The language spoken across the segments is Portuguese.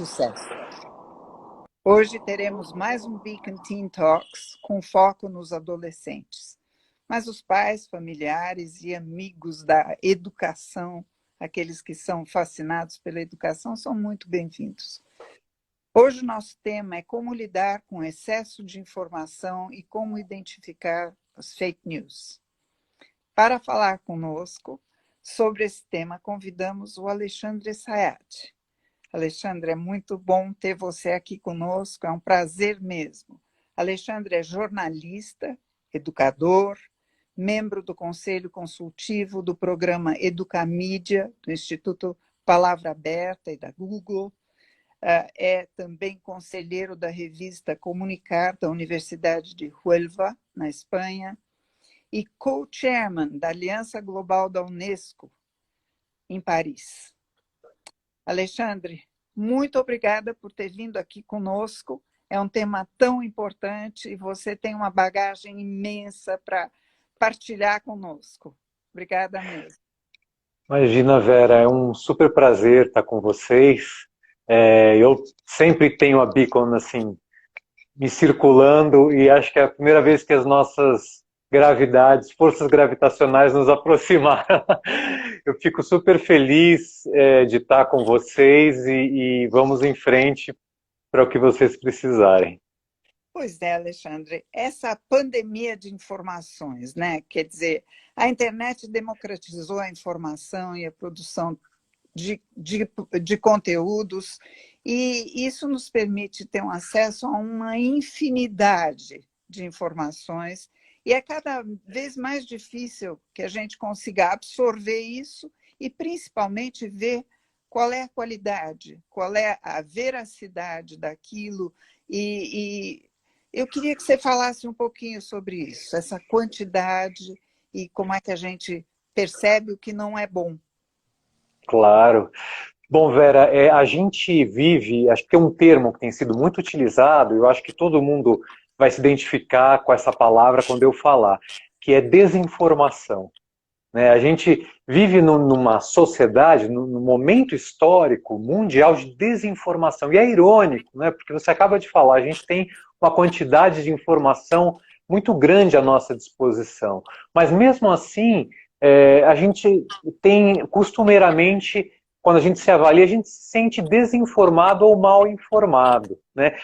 sucesso. Hoje teremos mais um Beacon Teen Talks com foco nos adolescentes. Mas os pais, familiares e amigos da educação, aqueles que são fascinados pela educação, são muito bem-vindos. Hoje o nosso tema é como lidar com excesso de informação e como identificar as fake news. Para falar conosco sobre esse tema, convidamos o Alexandre Sayat. Alexandre, é muito bom ter você aqui conosco, é um prazer mesmo. Alexandre é jornalista, educador, membro do Conselho Consultivo do programa Educamídia, do Instituto Palavra Aberta e da Google. É também conselheiro da revista Comunicar, da Universidade de Huelva, na Espanha, e co-chairman da Aliança Global da Unesco, em Paris. Alexandre, muito obrigada por ter vindo aqui conosco. É um tema tão importante e você tem uma bagagem imensa para partilhar conosco. Obrigada mesmo. Imagina, Vera, é um super prazer estar com vocês. Eu sempre tenho a Beacon assim, me circulando e acho que é a primeira vez que as nossas gravidades, forças gravitacionais nos aproximaram. Eu fico super feliz de estar com vocês e vamos em frente para o que vocês precisarem. Pois é, Alexandre, essa pandemia de informações, né? Quer dizer, a internet democratizou a informação e a produção de conteúdos, e isso nos permite ter um acesso a uma infinidade de informações, e é cada vez mais difícil que a gente consiga absorver isso e, principalmente, ver qual é a qualidade, qual é a veracidade daquilo. E eu queria que você falasse um pouquinho sobre isso, essa quantidade e como é que a gente percebe o que não é bom. Claro. Bom, Vera, a gente vive, acho que tem um termo que tem sido muito utilizado, eu acho que todo mundo vai se identificar com essa palavra quando eu falar, que é desinformação. Né? A gente vive numa sociedade, num momento histórico mundial de desinformação, e é irônico, né? Porque você acaba de falar, a gente tem uma quantidade de informação muito grande à nossa disposição, mas mesmo assim, a gente tem costumeiramente, quando a gente se avalia, a gente se sente desinformado ou mal informado. Né?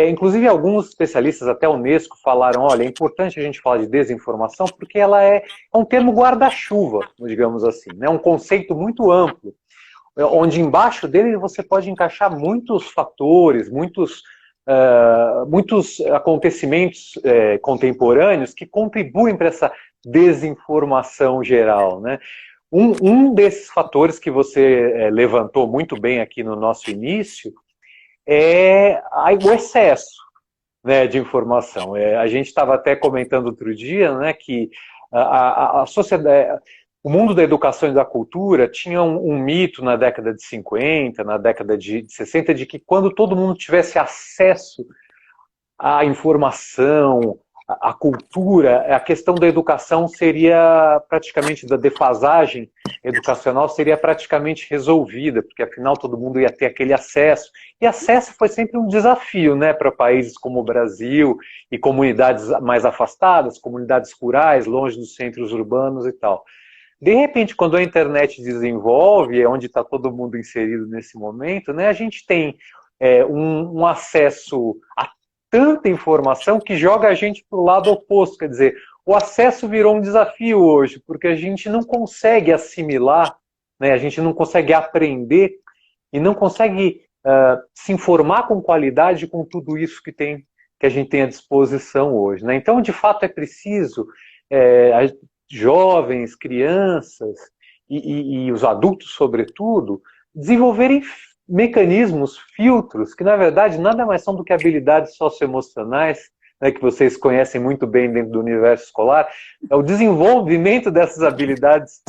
Inclusive, alguns especialistas, até a Unesco, falaram, olha, é importante a gente falar de desinformação porque ela é um termo guarda-chuva, digamos assim, né? Um conceito muito amplo, onde embaixo dele você pode encaixar muitos fatores, muitos acontecimentos contemporâneos que contribuem para essa desinformação geral, né? Um desses fatores que você levantou muito bem aqui no nosso início é o excesso, né, de informação. A gente estava até comentando outro dia, né, que a sociedade, o mundo da educação e da cultura tinha um mito na década de 50, na década de 60, de que quando todo mundo tivesse acesso à informação, à cultura, a questão da educação seria praticamente, da defasagem educacional seria praticamente resolvida, porque afinal todo mundo ia ter aquele acesso. E acesso foi sempre um desafio, né, para países como o Brasil e comunidades mais afastadas, comunidades rurais, longe dos centros urbanos e tal. De repente, quando a internet desenvolve, é onde está todo mundo inserido nesse momento, né, a gente tem um acesso a tanta informação que joga a gente para o lado oposto. Quer dizer, o acesso virou um desafio hoje, porque a gente não consegue assimilar, né, a gente não consegue aprender e não consegue se informar com qualidade com tudo isso que a gente tem à disposição hoje. Né? Então, de fato, é preciso jovens, crianças e os adultos, sobretudo, desenvolverem mecanismos, filtros, que na verdade nada mais são do que habilidades socioemocionais, né, que vocês conhecem muito bem dentro do universo escolar. É o desenvolvimento dessas habilidades,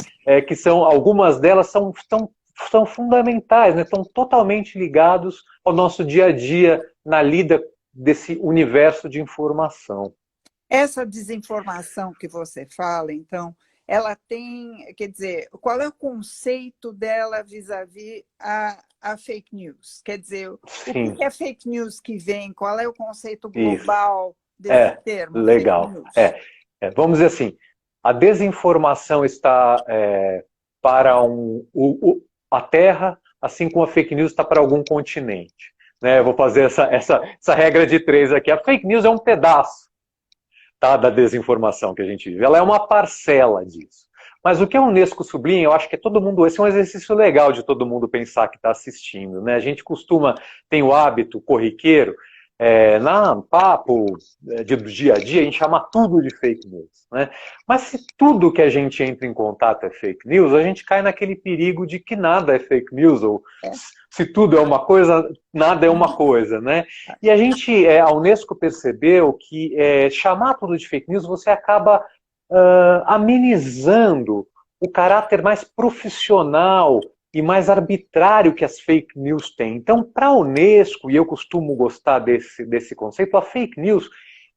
que são, algumas delas são fundamentais, né, estão totalmente ligados ao nosso dia a dia na lida desse universo de informação. Essa desinformação que você fala, então, ela tem, quer dizer, qual é o conceito dela vis-à-vis a fake news? Quer dizer, o Sim, que é fake news que vem? Qual é o conceito isso. global desse termo, fake Legal. news? Vamos dizer assim, a desinformação está para a Terra, assim como a fake news está para algum continente. Né? Eu vou fazer essa regra de três aqui. A fake news é um pedaço, tá, da desinformação que a gente vive. Ela é uma parcela disso. Mas o que a Unesco sublinha, eu acho que todo mundo, esse é um exercício legal de todo mundo pensar que está assistindo. Né? A gente tem o hábito corriqueiro, na papo do dia a dia, a gente chama tudo de fake news. Né? Mas se tudo que a gente entra em contato é fake news, a gente cai naquele perigo de que nada é fake news, ou se tudo é uma coisa, nada é uma coisa. Né? E a Unesco percebeu que chamar tudo de fake news, você acaba amenizando o caráter mais profissional e mais arbitrário que as fake news têm. Então, para a Unesco, e eu costumo gostar desse conceito, a fake news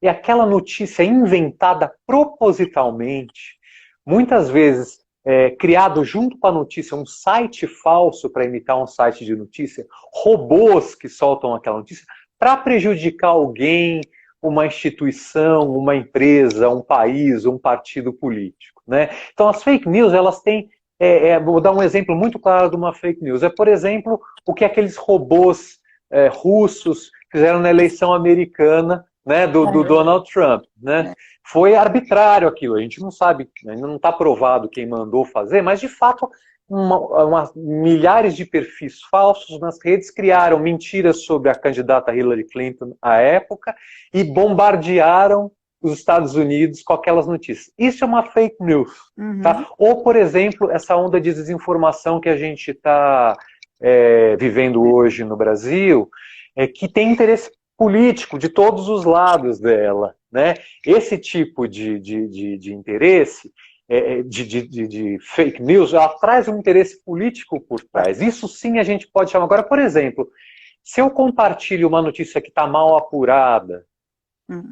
é aquela notícia inventada propositalmente, muitas vezes criado junto com a notícia um site falso para imitar um site de notícia, robôs que soltam aquela notícia para prejudicar alguém, uma instituição, uma empresa, um país, um partido político. Né? Então, as fake news, elas têm vou dar um exemplo muito claro de uma fake news. Por exemplo, o que aqueles robôs russos fizeram na eleição americana, né, do Donald Trump. Né? Foi arbitrário aquilo, a gente não sabe, ainda não está provado quem mandou fazer, mas de fato milhares de perfis falsos nas redes criaram mentiras sobre a candidata Hillary Clinton à época e bombardearam os Estados Unidos com aquelas notícias. Isso é uma fake news. Tá? Ou, por exemplo, essa onda de desinformação que a gente está vivendo hoje no Brasil, que tem interesse político de todos os lados dela. Né? Esse tipo de interesse, de fake news, ela traz um interesse político por trás. Isso sim a gente pode chamar. Agora, por exemplo, se eu compartilho uma notícia que está mal apurada,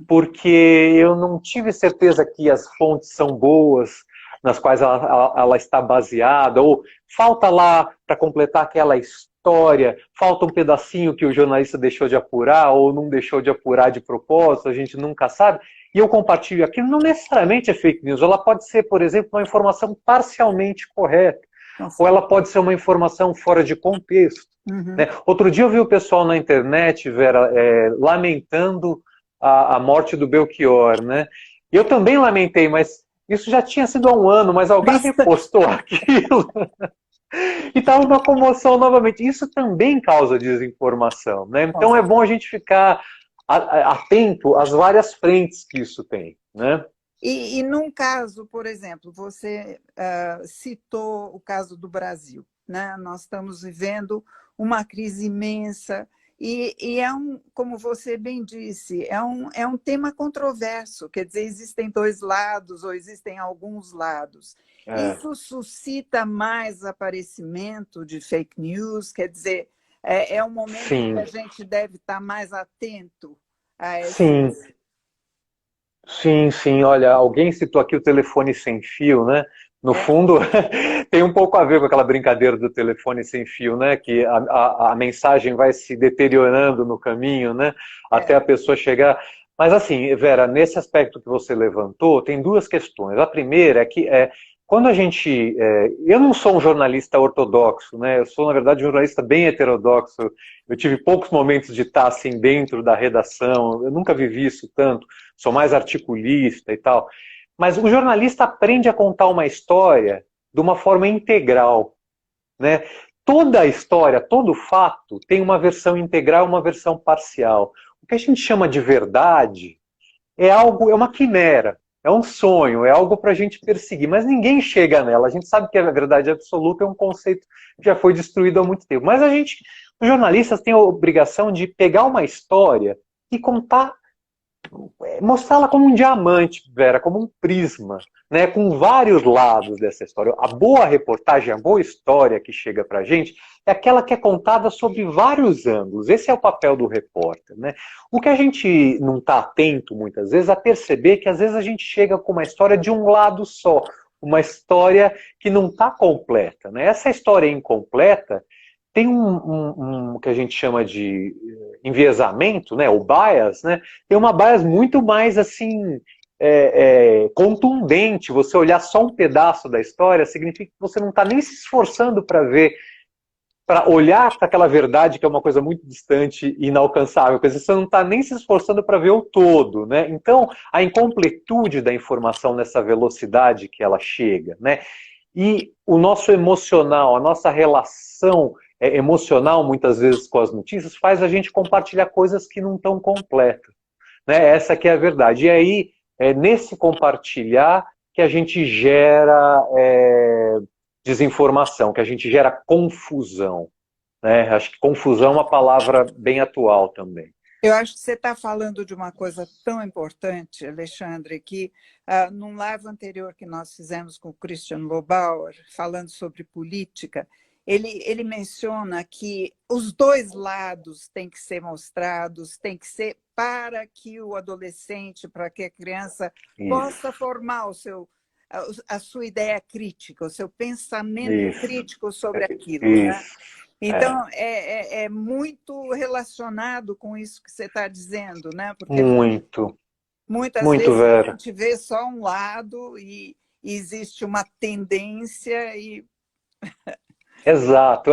porque eu não tive certeza que as fontes são boas, nas quais ela está baseada, ou falta lá, para completar aquela história, falta um pedacinho que o jornalista deixou de apurar, ou não deixou de apurar de propósito, a gente nunca sabe, e eu compartilho aquilo, não necessariamente é fake news, ela pode ser, por exemplo, uma informação parcialmente correta, ou ela pode ser uma informação fora de contexto. Né? Outro dia eu vi o pessoal na internet, Vera, lamentando a morte do Belchior, né? Eu também lamentei, mas isso já tinha sido há um ano, mas alguém repostou aquilo e estava uma comoção novamente. Isso também causa desinformação, né? Então é bom a gente ficar atento às várias frentes que isso tem, né? E num caso, por exemplo, você citou o caso do Brasil, né? Nós estamos vivendo uma crise imensa, e como você bem disse, é um tema controverso, quer dizer, existem dois lados, ou existem alguns lados. Isso suscita mais aparecimento de fake news, quer dizer, é um momento que a gente deve estar mais atento a esses... Sim, olha, alguém citou aqui o telefone sem fio, né? No fundo, tem um pouco a ver com aquela brincadeira do telefone sem fio, né? Que a mensagem vai se deteriorando no caminho, né? Até a pessoa chegar... Mas assim, Vera, nesse aspecto que você levantou, tem duas questões. A primeira é que quando a gente... eu não sou um jornalista ortodoxo, né? Eu sou, na verdade, um jornalista bem heterodoxo. Eu tive poucos momentos de estar assim dentro da redação, eu nunca vivi isso tanto, sou mais articulista e tal. Mas o jornalista aprende a contar uma história de uma forma integral. Né? Toda a história, todo fato tem uma versão integral e uma versão parcial. O que a gente chama de verdade é uma quimera, é um sonho, é algo para a gente perseguir, mas ninguém chega nela. A gente sabe que a verdade absoluta é um conceito que já foi destruído há muito tempo. Mas os jornalistas têm a obrigação de pegar uma história e contar, mostrá-la como um diamante, Vera, como um prisma, né, com vários lados dessa história. A boa reportagem, a boa história que chega para a gente é aquela que é contada sob vários ângulos. Esse é o papel do repórter. Né? O que a gente não está atento, muitas vezes, a perceber que às vezes a gente chega com uma história de um lado só, uma história que não está completa. Né? Essa história incompleta tem um que a gente chama de enviesamento, né, o bias, né, tem uma bias muito mais assim contundente. Você olhar só um pedaço da história significa que você não está nem se esforçando para ver, para olhar para aquela verdade que é uma coisa muito distante e inalcançável, quer dizer, você não está nem se esforçando para ver o todo, né? Então, a incompletude da informação nessa velocidade que ela chega, né? E o nosso emocional, a nossa relação emocional, muitas vezes, com as notícias, faz a gente compartilhar coisas que não estão completas, né? Essa que é a verdade. E aí, nesse compartilhar que a gente gera desinformação, que a gente gera confusão, né? Acho que confusão é uma palavra bem atual também. Eu acho que você está falando de uma coisa tão importante, Alexandre, que num live anterior que nós fizemos com o Christian Lobauer, falando sobre política, ele menciona que os dois lados têm que ser mostrados, tem que ser para que o adolescente, para que a criança possa formar a sua ideia crítica, o seu pensamento crítico sobre aquilo, né? Então, é muito relacionado com isso que você está dizendo, né? Porque muitas vezes Vera. a gente vê só um lado e existe uma tendência e... Exato,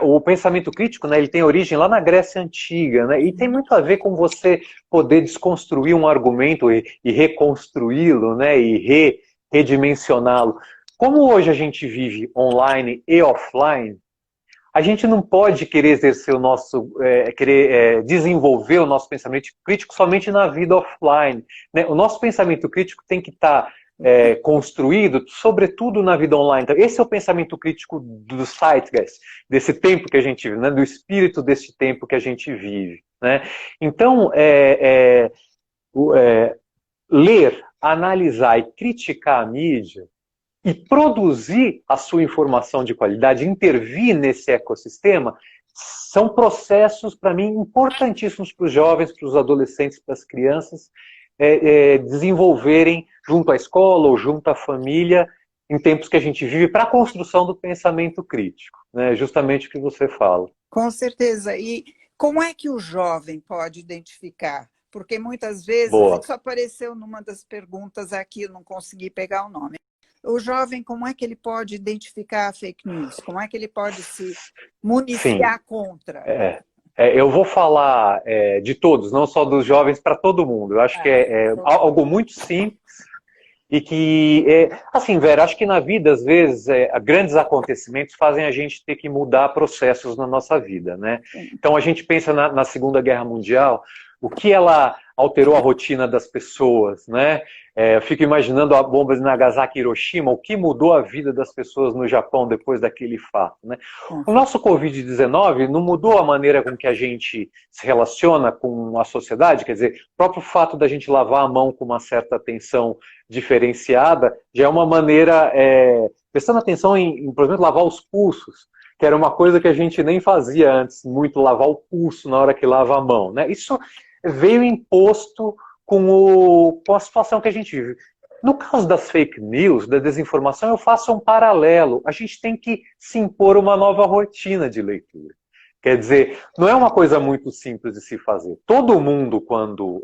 o pensamento crítico, né, ele tem origem lá na Grécia Antiga, né, e tem muito a ver com você poder desconstruir um argumento e reconstruí-lo, né, e redimensioná-lo. Como hoje a gente vive online e offline, a gente não pode querer exercer o nosso, desenvolver o nosso pensamento crítico somente na vida offline, né? O nosso pensamento crítico tem que estar construído, sobretudo na vida online. Então, esse é o pensamento crítico do Zeitgeist, desse tempo que a gente vive, né? Do espírito desse tempo que a gente vive, né? Então, ler, analisar e criticar a mídia e produzir a sua informação de qualidade, intervir nesse ecossistema, são processos, para mim, importantíssimos para os jovens, para os adolescentes, para as crianças, desenvolverem junto à escola ou junto à família, em tempos que a gente vive, para a construção do pensamento crítico, né? Justamente o que você fala. Com certeza. E como é que o jovem pode identificar? Porque muitas vezes, isso apareceu numa das perguntas aqui, eu não consegui pegar o nome. O jovem, como é que ele pode identificar a fake news? Como é que ele pode se municiar contra? Eu vou falar de todos, não só dos jovens, para todo mundo. Eu acho que é algo muito simples e que, assim, Vera, acho que na vida, às vezes, grandes acontecimentos fazem a gente ter que mudar processos na nossa vida, né? Então, a gente pensa na Segunda Guerra Mundial, o que ela alterou a rotina das pessoas, né? Eu fico imaginando a bomba de Nagasaki e Hiroshima, o que mudou a vida das pessoas no Japão depois daquele fato, né? O nosso Covid-19 não mudou a maneira com que a gente se relaciona com a sociedade, quer dizer, o próprio fato da gente lavar a mão com uma certa atenção diferenciada já é uma maneira, prestando atenção em, por exemplo, lavar os pulsos, que era uma coisa que a gente nem fazia antes, muito lavar o pulso na hora que lava a mão, né? Isso veio imposto com a situação que a gente vive. No caso das fake news, da desinformação, eu faço um paralelo. A gente tem que se impor uma nova rotina de leitura. Quer dizer, não é uma coisa muito simples de se fazer. Todo mundo, quando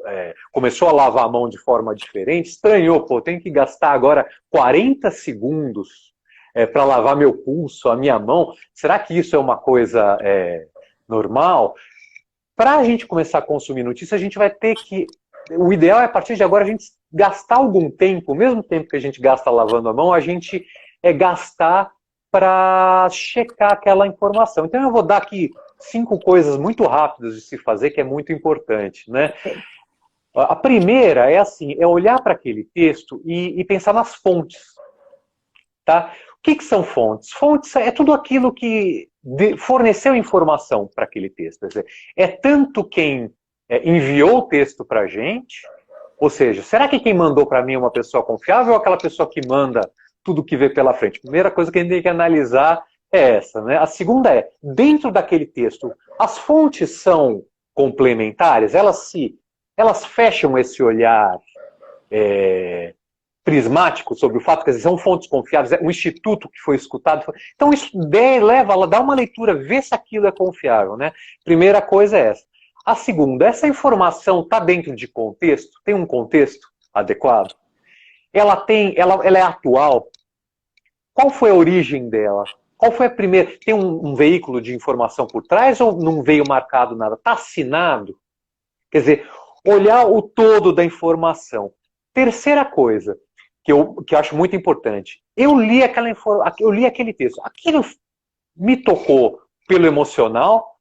começou a lavar a mão de forma diferente, estranhou, pô, tem que gastar agora 40 segundos para lavar meu pulso, a minha mão. Será que isso é uma coisa normal? Para a gente começar a consumir notícia, a gente vai ter que... O ideal é, a partir de agora, a gente gastar algum tempo, o mesmo tempo que a gente gasta lavando a mão, a gente gastar para checar aquela informação. Então, eu vou dar aqui 5 coisas muito rápidas de se fazer, que é muito importante, né? A primeira é assim, é olhar para aquele texto e pensar nas fontes, tá? O que são fontes? Fontes é tudo aquilo que forneceu informação para aquele texto. Quer dizer, é tanto quem enviou o texto para a gente, ou seja, será que quem mandou para mim é uma pessoa confiável ou aquela pessoa que manda tudo que vê pela frente? Primeira coisa que a gente tem que analisar é essa, né? A segunda é, dentro daquele texto, as fontes são complementares? Elas fecham esse olhar prismático sobre o fato, quer dizer, são fontes confiáveis, é um instituto que foi escutado. Então isso leva ela, dá uma leitura, vê se aquilo é confiável, né? Primeira coisa é essa. A segunda, essa informação está dentro de contexto? Tem um contexto adequado? Ela é atual? Qual foi a origem dela? Qual foi a primeira? Tem um veículo de informação por trás ou não veio marcado nada? Está assinado? Quer dizer, olhar o todo da informação. Terceira coisa, que eu acho muito importante. Eu li aquele texto. Aquilo me tocou pelo emocional.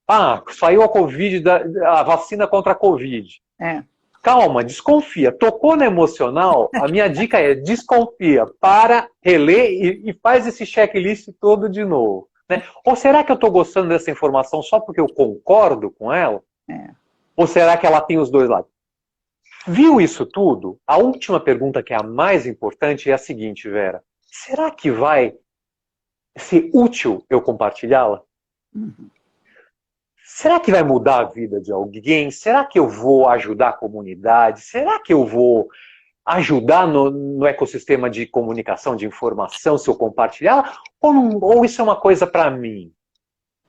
Ah, saiu a vacina contra a Covid. Calma, desconfia. Tocou no emocional, a minha dica é desconfia, para, relê e faz esse checklist todo de novo. Né? Ou será que eu estou gostando dessa informação só porque eu concordo com ela? Ou será que ela tem os dois lados? Viu isso tudo? A última pergunta, que é a mais importante, é a seguinte, Vera. Será que vai ser útil eu compartilhá-la? Será que vai mudar a vida de alguém? Será que eu vou ajudar a comunidade? Será que eu vou ajudar no ecossistema de comunicação, de informação, se eu compartilhar? Ou isso é uma coisa para mim?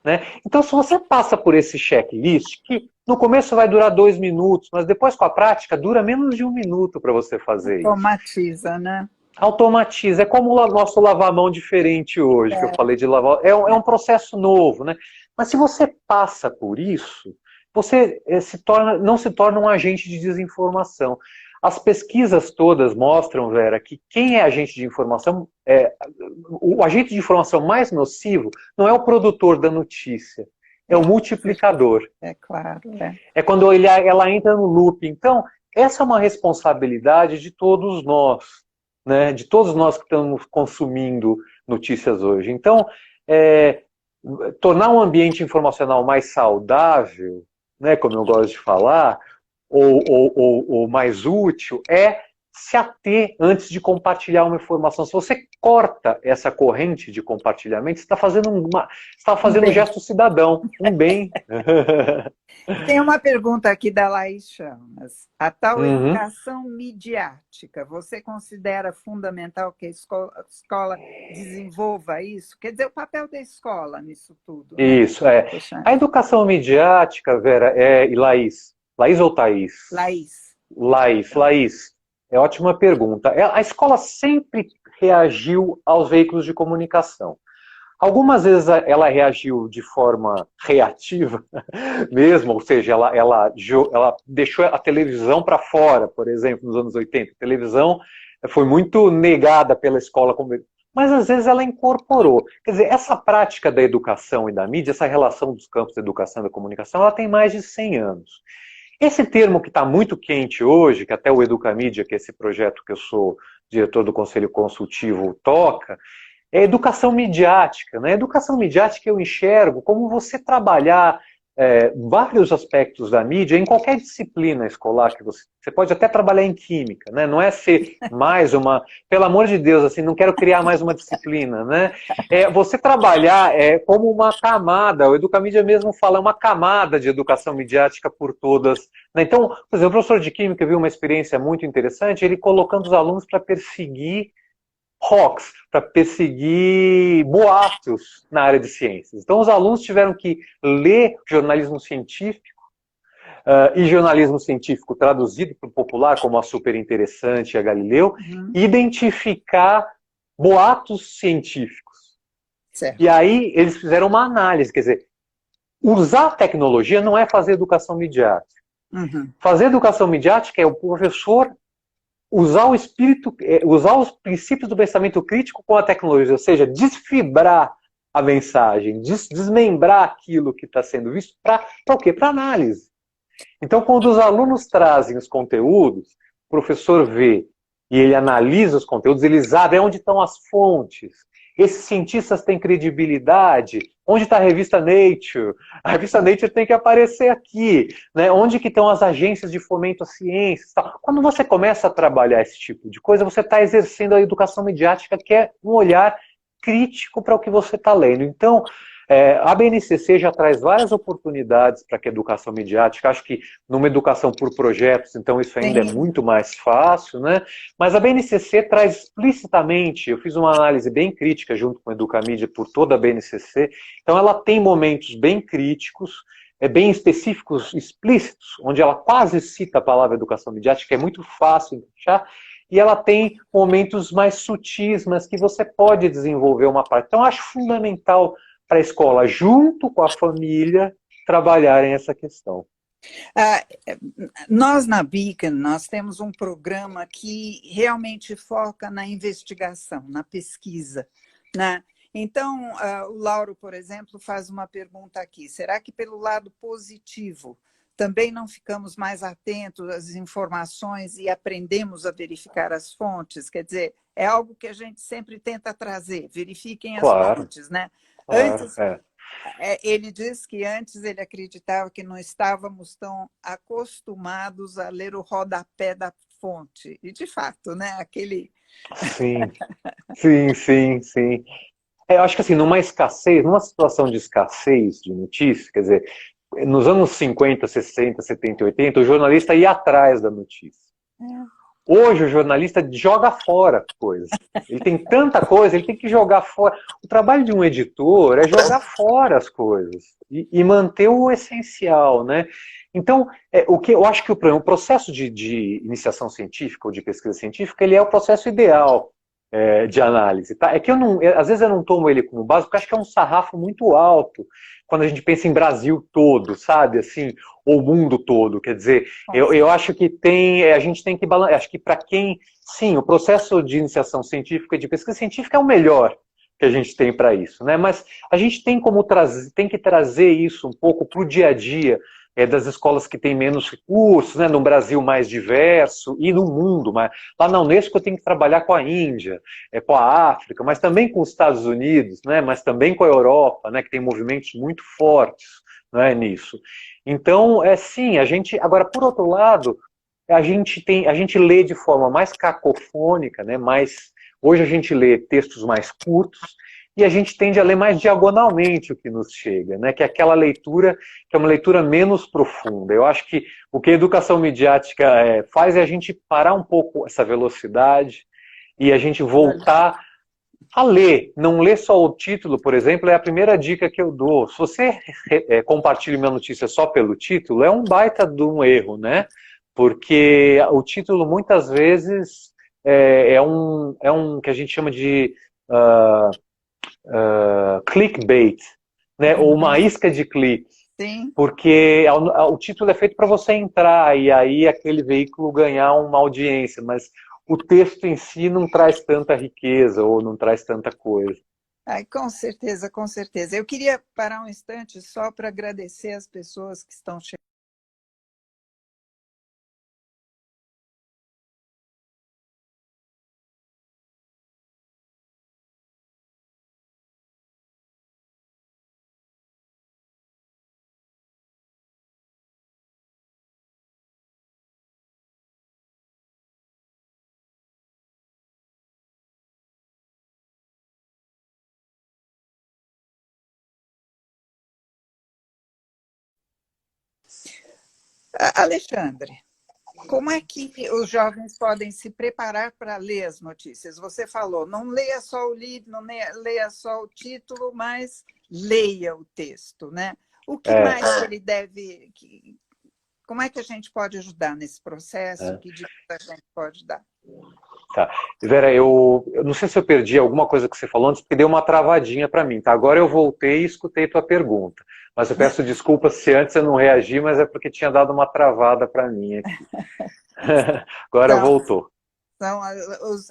Né? Então, se você passa por esse checklist, que no começo vai durar 2 minutos, mas depois com a prática dura menos de 1 minuto para você fazer isso. Automatiza, né? Automatiza. É como o nosso lavar a mão diferente hoje, que eu falei de lavar. É um processo novo, né? Mas se você passa por isso, você não se torna um agente de desinformação. As pesquisas todas mostram, Vera, que quem é agente de informação, o agente de informação mais nocivo não é o produtor da notícia, é o multiplicador. É claro. É quando ela entra no loop. Então, essa é uma responsabilidade de todos nós, né? De todos nós que estamos consumindo notícias hoje. Então, tornar um ambiente informacional mais saudável, né, como eu gosto de falar, ou mais útil, é se ater antes de compartilhar uma informação. Se você corta essa corrente de compartilhamento, você está fazendo um gesto cidadão, um bem. Tem uma pergunta aqui da Laís Chamas. A tal educação midiática, você considera fundamental que a escola desenvolva isso? Quer dizer, o papel da escola nisso tudo. Né? Isso, é. A educação midiática, Vera, e Laís? Laís ou Thaís? Laís. Laís. É ótima pergunta. A escola sempre reagiu aos veículos de comunicação. Algumas vezes ela reagiu de forma reativa mesmo, ou seja, ela deixou a televisão para fora, por exemplo, nos anos 80. A televisão foi muito negada pela escola, mas às vezes ela incorporou. Quer dizer, essa prática da educação e da mídia, essa relação dos campos da educação e da comunicação, ela tem mais de 100 anos. Esse termo que está muito quente hoje, que até o Educamídia, que é esse projeto que eu sou diretor do Conselho Consultivo, toca, é educação midiática. Né? Educação midiática eu enxergo como você trabalhar vários aspectos da mídia em qualquer disciplina escolar que você pode até trabalhar em química, né? Não é ser mais uma, pelo amor de Deus, assim, não quero criar mais uma disciplina, né? Você trabalhar como uma camada, o Educamídia mesmo fala, uma camada de educação midiática por todas. Né? Então, por exemplo, o professor de química viu uma experiência muito interessante, ele colocando os alunos para perseguir hawks, para perseguir boatos na área de ciências. Então, os alunos tiveram que ler jornalismo científico e jornalismo científico traduzido para o popular, como a Super Interessante e a Galileu, identificar boatos científicos. Certo. E aí, eles fizeram uma análise, quer dizer, usar tecnologia não é fazer educação midiática. Fazer educação midiática é o professor usar usar os princípios do pensamento crítico com a tecnologia, ou seja, desfibrar a mensagem, desmembrar aquilo que está sendo visto para o quê? Para análise. Então, quando os alunos trazem os conteúdos, o professor vê e ele analisa os conteúdos, eles abrem onde estão as fontes. Esses cientistas têm credibilidade. Onde está a revista Nature? A revista Nature tem que aparecer aqui. Né? Onde que estão as agências de fomento à ciência? Tal. Quando você começa a trabalhar esse tipo de coisa, você está exercendo a educação midiática, que é um olhar crítico para o que você está lendo. Então, A BNCC já traz várias oportunidades para que a educação midiática, acho que numa educação por projetos, então isso ainda é Sim. muito mais fácil, né? Mas a BNCC traz explicitamente, eu fiz uma análise bem crítica junto com a Educamídia por toda a BNCC, então ela tem momentos bem críticos, bem específicos, explícitos, onde ela quase cita a palavra educação midiática, que é muito fácil de achar, e ela tem momentos mais sutis, mas que você pode desenvolver uma parte. Então, eu acho fundamental para a escola, junto com a família, trabalharem essa questão. Ah, nós na Beacon, nós temos um programa que realmente foca na investigação, na pesquisa, né? Então, o Lauro, por exemplo, faz uma pergunta aqui. Será que pelo lado positivo também não ficamos mais atentos às informações e aprendemos a verificar as fontes? Quer dizer, é algo que a gente sempre tenta trazer. Verifiquem as Claro, fontes, né? claro, Antes, ele diz que antes ele acreditava que não estávamos tão acostumados a ler o rodapé da fonte. E, de fato, né? Aquele... Sim, sim, sim, sim. Eu acho que assim, numa escassez, numa situação de escassez de notícias, quer dizer, nos anos 50, 60, 70, 80, o jornalista ia atrás da notícia. Hoje o jornalista joga fora coisas. Ele tem tanta coisa, ele tem que jogar fora. O trabalho de um editor é jogar fora as coisas e manter o essencial, né? Então, o que eu acho que o processo de iniciação científica ou de pesquisa científica, ele é o processo ideal de análise, tá? É que às vezes eu não tomo ele como base, porque eu acho que é um sarrafo muito alto quando a gente pensa em Brasil todo, sabe? Assim, ou mundo todo, quer dizer, eu acho que a gente tem que balancear, acho que para quem, sim, o processo de iniciação científica e de pesquisa científica é o melhor que a gente tem para isso, né? Mas a gente tem que trazer isso um pouco para o dia a dia das escolas que têm menos recursos, né, no Brasil mais diverso e no mundo. Mas lá na Unesco eu tenho que trabalhar com a Índia, com a África, mas também com os Estados Unidos, né, mas também com a Europa, né, que tem movimentos muito fortes, né, nisso. Então, sim, a gente... Agora, por outro lado, a gente lê de forma mais cacofônica, né, hoje a gente lê textos mais curtos, e a gente tende a ler mais diagonalmente o que nos chega, né? Que é aquela leitura que é uma leitura menos profunda. Eu acho que o que a educação midiática faz é a gente parar um pouco essa velocidade e a gente voltar a ler. Não ler só o título, por exemplo, é a primeira dica que eu dou. Se você compartilha uma notícia só pelo título, é um baita de um erro, né? Porque o título muitas vezes é um que a gente chama de clickbait, né? Ou uma isca de clique. Sim. Porque o título é feito para você entrar e aí aquele veículo ganhar uma audiência, mas o texto em si não traz tanta riqueza ou não traz tanta coisa. Ai, com certeza, com certeza. Eu queria parar um instante só para agradecer as pessoas que estão chegando. Alexandre, como é que os jovens podem se preparar para ler as notícias? Você falou, não leia só o livro, não leia só o título, mas leia o texto, né? O que mais ele deve... Como é que a gente pode ajudar nesse processo? Que dicas a gente pode dar? Tá. Vera, eu não sei se eu perdi alguma coisa que você falou antes, porque deu uma travadinha para mim, tá? Agora eu voltei e escutei tua pergunta. Mas eu peço desculpas se antes eu não reagi, mas é porque tinha dado uma travada para mim aqui. Agora Então, voltou. são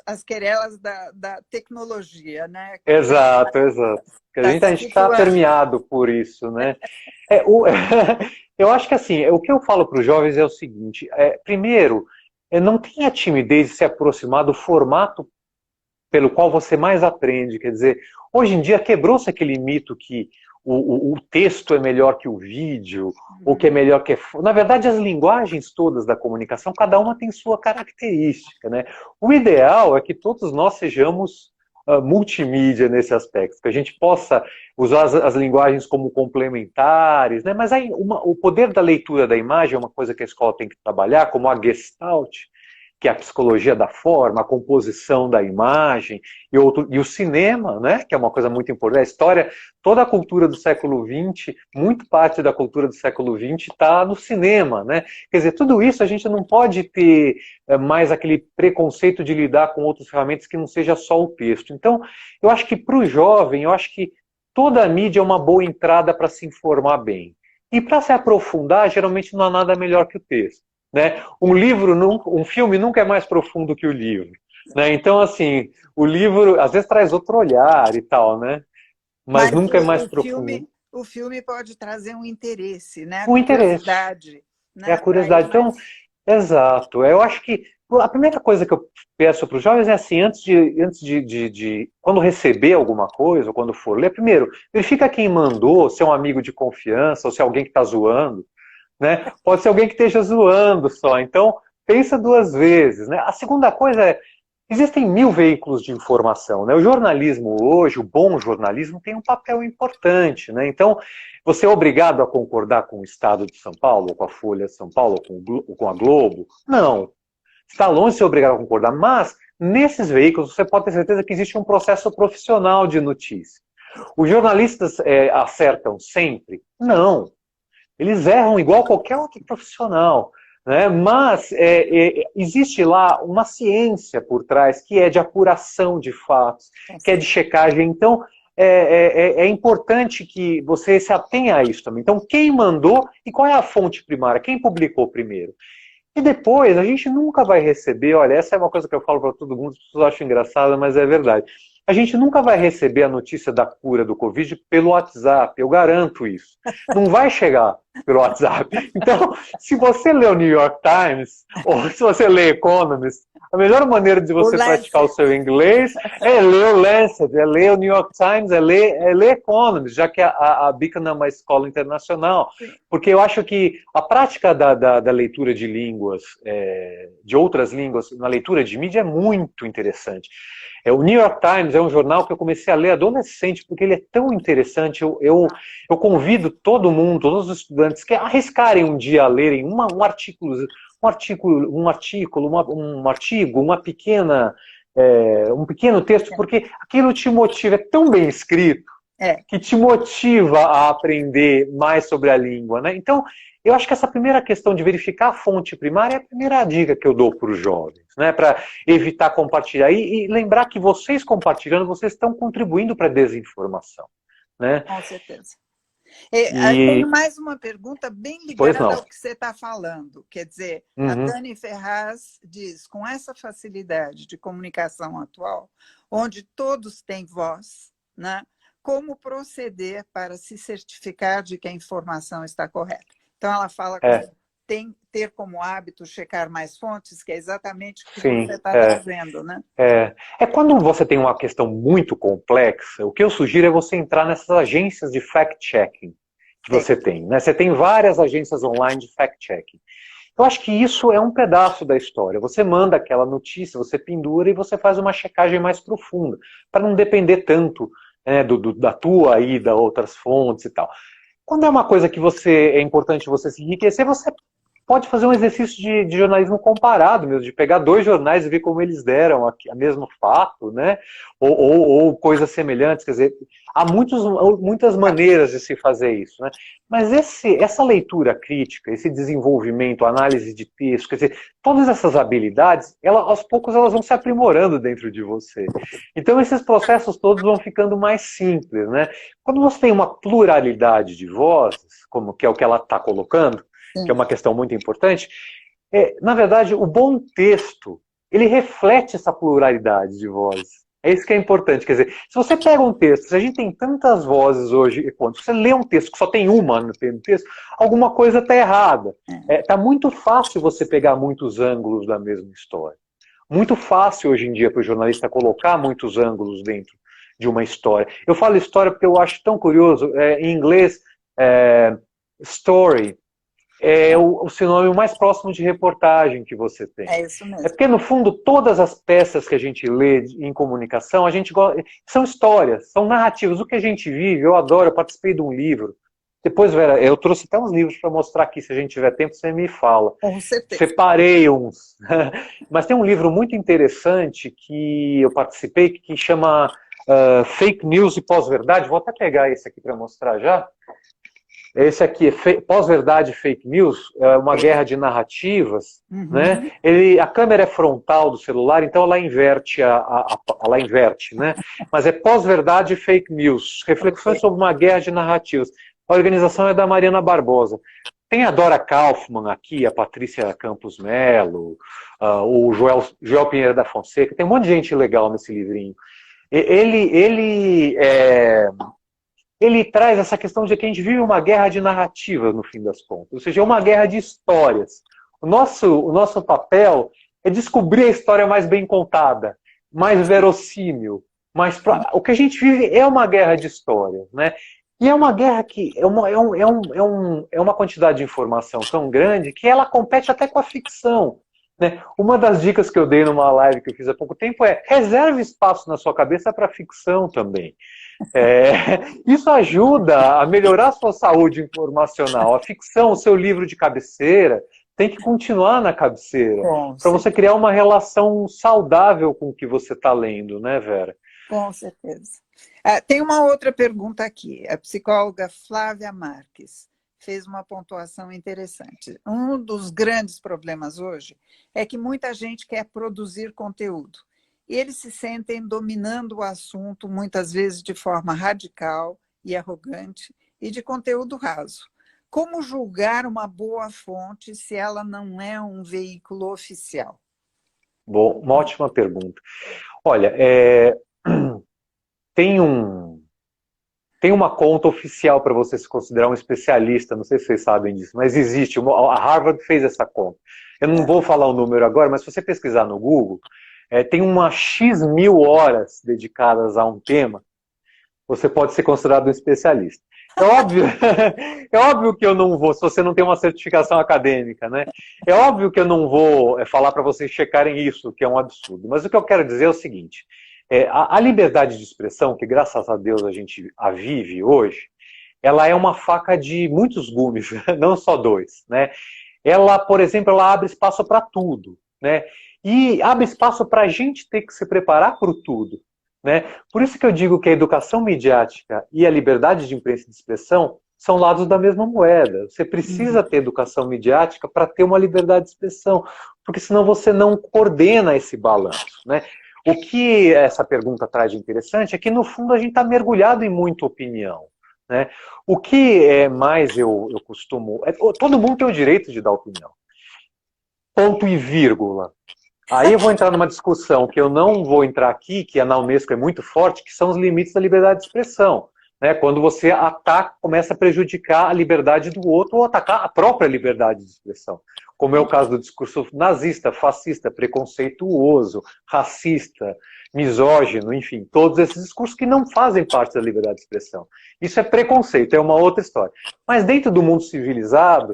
as querelas da tecnologia, né? Exato, exato. A Está gente está situando. permeado por isso, né? Eu acho que assim, o que eu falo para os jovens é o seguinte: primeiro, não tenha timidez de se aproximar do formato pelo qual você mais aprende. Quer dizer, hoje em dia quebrou-se aquele mito que o texto é melhor que o vídeo, ou que é melhor que... Na verdade, as linguagens todas da comunicação, cada uma tem sua característica, né? O ideal é que todos nós sejamos multimídia nesse aspecto, que a gente possa usar as linguagens como complementares, né? Mas aí o poder da leitura da imagem é uma coisa que a escola tem que trabalhar, como a Gestalt, que é a psicologia da forma, a composição da imagem, e o cinema, né, que é uma coisa muito importante. A história, toda a cultura do século XX, muito parte da cultura do século XX está no cinema, né? Quer dizer, tudo isso a gente não pode ter mais aquele preconceito de lidar com outras ferramentas que não seja só o texto. Então, eu acho que para o jovem, eu acho que toda a mídia é uma boa entrada para se informar bem. E para se aprofundar, geralmente não há nada melhor que o texto. Né? Um filme nunca é mais profundo que o livro. Né? Então, assim, o livro às vezes traz outro olhar e tal, né? Mas nunca é mais profundo. O filme pode trazer um interesse, né? O interesse. Curiosidade. Né? É a curiosidade. Então, exato. Eu acho que a primeira coisa que eu peço para os jovens é assim, antes de quando receber alguma coisa, ou quando for ler, primeiro, verifica quem mandou, se é um amigo de confiança, ou se é alguém que está zoando. Né? Pode ser alguém que esteja zoando só, então pensa duas vezes. Né? A segunda coisa é, existem 1000 veículos de informação. Né? O jornalismo hoje, o bom jornalismo, tem um papel importante. Né? Então, você é obrigado a concordar com o Estado de São Paulo, ou com a Folha de São Paulo, ou com a Globo? Não. Está longe de ser obrigado a concordar, mas nesses veículos você pode ter certeza que existe um processo profissional de notícia. Os jornalistas acertam sempre? Não. Eles erram igual qualquer outro profissional, né? Mas existe lá uma ciência por trás que é de apuração de fatos, que é de checagem. Então, é importante que você se atenha a isso também. Então, quem mandou e qual é a fonte primária? Quem publicou primeiro? E depois, a gente nunca vai receber, olha, essa é uma coisa que eu falo para todo mundo, as pessoas acham engraçada, mas é verdade. A gente nunca vai receber a notícia da cura do Covid pelo WhatsApp, eu garanto isso. Não vai chegar pelo WhatsApp. Então, se você lê o New York Times, ou se você lê Economist, a melhor maneira de você praticar o seu inglês é ler o Lancet, é ler o New York Times, é ler Economist, já que a Beacon é uma escola internacional. Porque eu acho que a prática da leitura de línguas, de outras línguas, na leitura de mídia é muito interessante. O New York Times é um jornal que eu comecei a ler adolescente, porque ele é tão interessante. Eu convido todo mundo, todos os estudantes, que arriscarem um dia a lerem um artigo, um pequeno texto, porque aquilo te motiva, é tão bem escrito, que te motiva a aprender mais sobre a língua. Né? Então, eu acho que essa primeira questão de verificar a fonte primária é a primeira dica que eu dou para os jovens, né? Para evitar compartilhar. E lembrar que vocês compartilhando, vocês estão contribuindo para a desinformação. Né? Com certeza. Tenho mais uma pergunta bem ligada ao que você está falando. Quer dizer, a Dani Ferraz diz, com essa facilidade de comunicação atual, onde todos têm voz, né? Como proceder para se certificar de que a informação está correta? Então, ela fala que ter como hábito checar mais fontes, que é exatamente o que você está trazendo, né? Quando você tem uma questão muito complexa, o que eu sugiro é você entrar nessas agências de fact-checking que você tem. Né? Você tem várias agências online de fact-checking. Eu acho que isso é um pedaço da história. Você manda aquela notícia, você pendura e você faz uma checagem mais profunda, para não depender tanto da tua e das outras fontes e tal. Quando é uma coisa que é importante você se enriquecer, você pode fazer um exercício de jornalismo comparado mesmo, de pegar 2 jornais e ver como eles deram a mesmo fato, né? Ou coisas semelhantes. Quer dizer, há muitas maneiras de se fazer isso, né? Mas essa leitura crítica, esse desenvolvimento, análise de texto, quer dizer, todas essas habilidades, aos poucos elas vão se aprimorando dentro de você. Então esses processos todos vão ficando mais simples, né? Quando você tem uma pluralidade de vozes, como que é o que ela está colocando, que é uma questão muito importante, na verdade, o bom texto, ele reflete essa pluralidade de vozes. É isso que é importante. Quer dizer, se você pega um texto, se a gente tem tantas vozes hoje, quando você lê um texto que só tem uma no texto, alguma coisa está errada. Está muito fácil você pegar muitos ângulos da mesma história. Muito fácil hoje em dia para o jornalista colocar muitos ângulos dentro de uma história. Eu falo história porque eu acho tão curioso, em inglês, story é o sinônimo mais próximo de reportagem que você tem. É isso É mesmo. porque, no fundo, todas as peças que a gente lê em comunicação, são histórias, são narrativas. O que a gente vive, eu adoro, eu participei de um livro. Depois, Vera, eu trouxe até uns livros para mostrar aqui, se a gente tiver tempo, você me fala. Com certeza. Separei uns. Mas tem um livro muito interessante que eu participei, que chama Fake News e Pós-Verdade. Vou até pegar esse aqui para mostrar já. Esse aqui é Pós-Verdade e Fake News, é uma guerra de narrativas, né? A câmera é frontal do celular, então ela inverte, ela inverte, né? Mas é Pós-Verdade e Fake News, reflexões sobre uma guerra de narrativas. A organização é da Mariana Barbosa. Tem a Dora Kaufmann aqui, a Patrícia Campos Melo, o Joel Pinheiro da Fonseca, tem um monte de gente legal nesse livrinho. Ele traz essa questão de que a gente vive uma guerra de narrativas, no fim das contas. Ou seja, é uma guerra de histórias. O nosso papel é descobrir a história mais bem contada, mais verossímil. O que a gente vive é uma guerra de histórias, né? E é uma guerra que é uma quantidade de informação tão grande que ela compete até com a ficção. Né? Uma das dicas que eu dei numa live que eu fiz há pouco tempo é: reserve espaço na sua cabeça para ficção também. Isso ajuda a melhorar a sua saúde informacional. A ficção, o seu livro de cabeceira, tem que continuar na cabeceira, para você criar uma relação saudável com o que você está lendo, né, Vera? Com certeza. Tem uma outra pergunta aqui. A psicóloga Flávia Marques fez uma pontuação interessante. Um dos grandes problemas hoje é que muita gente quer produzir conteúdo. E eles se sentem dominando o assunto, muitas vezes de forma radical e arrogante, e de conteúdo raso. Como julgar uma boa fonte se ela não é um veículo oficial? Bom, uma ótima pergunta. Olha, tem uma conta oficial para você se considerar um especialista, não sei se vocês sabem disso, mas existe, a Harvard fez essa conta. Eu não vou falar o número agora, mas se você pesquisar no Google, tem uma X mil horas dedicadas a um tema, você pode ser considerado um especialista. É óbvio que eu não vou, se você não tem uma certificação acadêmica, né? É óbvio que eu não vou falar para vocês checarem isso, que é um absurdo. Mas o que eu quero dizer é o seguinte: a liberdade de expressão, que graças a Deus a gente a vive hoje, ela é uma faca de muitos gumes, não só dois, né? Ela, por exemplo, ela abre espaço para tudo, né? E abre espaço para a gente ter que se preparar para o tudo, né? Por isso que eu digo que a educação midiática e a liberdade de imprensa e de expressão são lados da mesma moeda. Você precisa ter educação midiática para ter uma liberdade de expressão, porque senão você não coordena esse balanço, né? O que essa pergunta traz de interessante é que, no fundo, a gente está mergulhado em muita opinião, né? O que mais eu costumo... todo mundo tem o direito de dar opinião. Ponto e vírgula. Aí eu vou entrar numa discussão que eu não vou entrar aqui, que na Unesco é muito forte, que são os limites da liberdade de expressão. Né? Quando você ataca, começa a prejudicar a liberdade do outro ou atacar a própria liberdade de expressão. Como é o caso do discurso nazista, fascista, preconceituoso, racista, misógino, enfim, todos esses discursos que não fazem parte da liberdade de expressão. Isso é preconceito, é uma outra história. Mas dentro do mundo civilizado,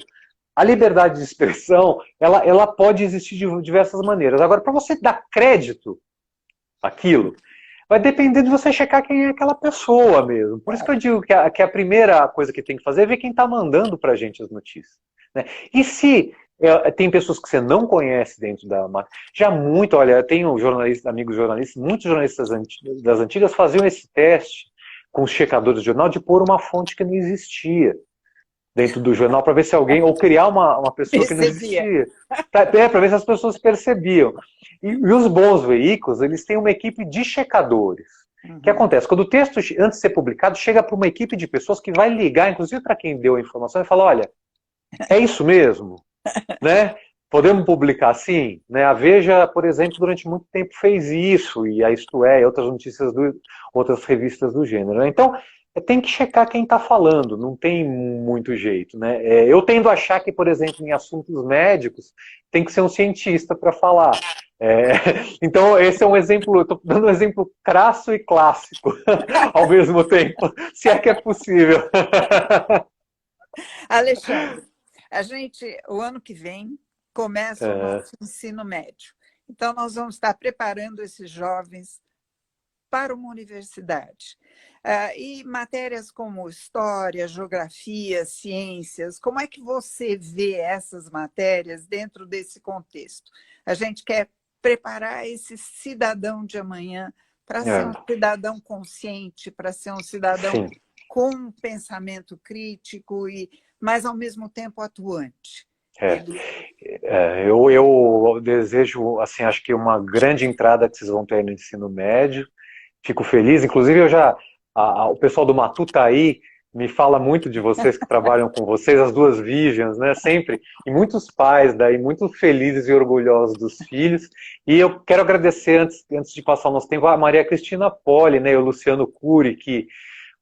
a liberdade de expressão, ela pode existir de diversas maneiras. Agora, para você dar crédito àquilo, vai depender de você checar quem é aquela pessoa mesmo. Por isso que eu digo que a primeira coisa que tem que fazer é ver quem está mandando para a gente as notícias. Né? E se tem pessoas que você não conhece dentro da... Já muito, olha, eu tenho amigos jornalistas, muitos jornalistas das antigas faziam esse teste com os checadores de jornal de pôr uma fonte que não existia dentro do jornal para ver se alguém, ou criar uma pessoa que não existia. Para ver se as pessoas percebiam. E os bons veículos, eles têm uma equipe de checadores. O que acontece? Quando o texto, antes de ser publicado, chega para uma equipe de pessoas que vai ligar, inclusive para quem deu a informação, e fala: olha, é isso mesmo? Né? Podemos publicar assim? Né? A Veja, por exemplo, durante muito tempo fez isso, e a Isto É, e outras revistas do gênero. Né? Então, tem que checar quem está falando, não tem muito jeito. Né? Eu tendo a achar que, por exemplo, em assuntos médicos, tem que ser um cientista para falar. Então, esse é um exemplo, eu estou dando um exemplo crasso e clássico ao mesmo tempo, se é que é possível. Alexandre, O ano que vem, começa o É, nosso ensino médio. Então, nós vamos estar preparando esses jovens para uma universidade. E matérias como história, geografia, ciências, como é que você vê essas matérias dentro desse contexto? A gente quer preparar esse cidadão de amanhã para ser um é, cidadão consciente, para ser um cidadão sim. com um pensamento crítico, mas, ao mesmo tempo, atuante. É. Ele Eu desejo, assim, acho que uma grande entrada que vocês vão ter aí no ensino médio. Fico feliz. Inclusive, o pessoal do Matutaí me fala muito de vocês que trabalham com vocês, as duas Vivians, né? Sempre. E muitos pais daí, muito felizes e orgulhosos dos filhos. E eu quero agradecer, antes de passar o nosso tempo, a Maria Cristina Poli, né? E o Luciano Cury, que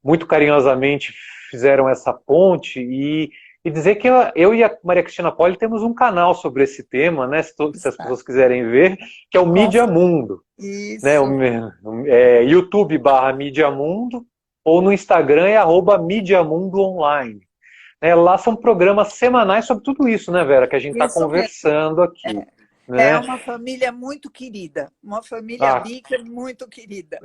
muito carinhosamente fizeram essa ponte e dizer que eu e a Maria Cristina Poli temos um canal sobre esse tema, né? Se as está pessoas quiserem ver, que é o com Mídia Mundo, né? isso. YouTube Mídia Mundo, ou no Instagram é Mídia Mundo Online. Lá são programas semanais sobre tudo isso, né, Vera? Que a gente está Isso mesmo. conversando aqui. É Né? uma família muito querida, uma família Ah, Bica muito querida.